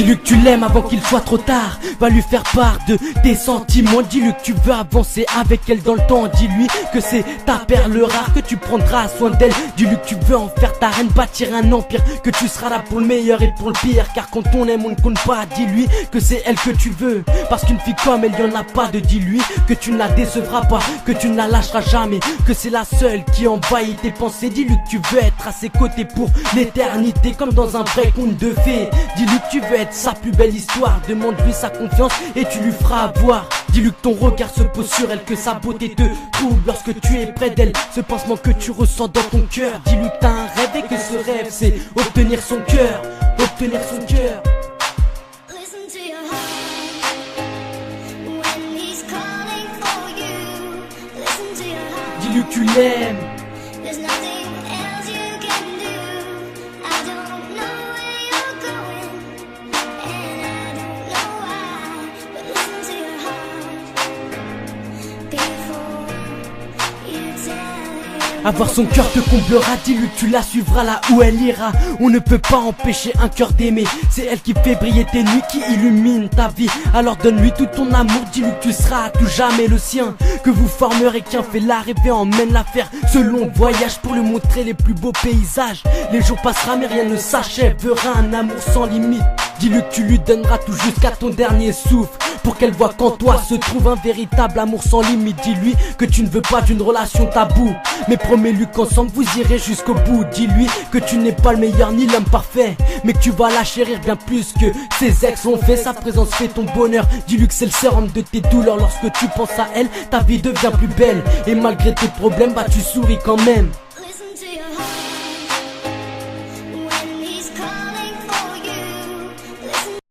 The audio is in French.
Dis-lui que tu l'aimes avant qu'il soit trop tard. Va lui faire part de tes sentiments. Dis-lui que tu veux avancer avec elle dans le temps. Dis-lui que c'est ta perle rare, que tu prendras soin d'elle. Dis-lui que tu veux en faire ta reine, bâtir un empire, que tu seras là pour le meilleur et pour le pire. Car quand on aime on ne compte pas. Dis-lui que c'est elle que tu veux, parce qu'une fille comme elle y en a pas de. Dis-lui que tu ne la décevras pas, que tu ne la lâcheras jamais, que c'est la seule qui envahit tes pensées. Dis-lui que tu veux être à ses côtés pour l'éternité, comme dans un vrai conte de fées. Dis-lui que tu veux être sa plus belle histoire. Demande-lui sa confiance et tu lui feras voir. Dis-lui que ton regard se pose sur elle, que sa beauté te trouble lorsque tu es près d'elle. Ce pansement que tu ressens dans ton cœur. Dis-lui que t'as un rêve et que ce rêve c'est obtenir son cœur. Obtenir son cœur. Dis-lui que tu l'aimes. Avoir son cœur te comblera, dis-lui que tu la suivras là où elle ira. On ne peut pas empêcher un cœur d'aimer. C'est elle qui fait briller tes nuits, qui illumine ta vie. Alors donne-lui tout ton amour, dis-lui que tu seras à tout jamais le sien. Que vous formerez, qu'un fait la rêver, emmène la faire. Ce long voyage pour lui montrer les plus beaux paysages. Les jours passera mais rien ne s'achèvera, un amour sans limite. Dis-lui que tu lui donneras tout jusqu'à ton dernier souffle, pour qu'elle voit qu'en toi se trouve un véritable amour sans limite. Dis-lui que tu ne veux pas d'une relation taboue, mais promets-lui qu'ensemble vous irez jusqu'au bout. Dis-lui que tu n'es pas le meilleur ni l'homme parfait, mais que tu vas la chérir bien plus que ses ex l'ont fait. Sa présence fait ton bonheur. Dis-lui que c'est le sérum de tes douleurs. Lorsque tu penses à elle, ta vie devient plus belle, et malgré tes problèmes, bah tu souris quand même.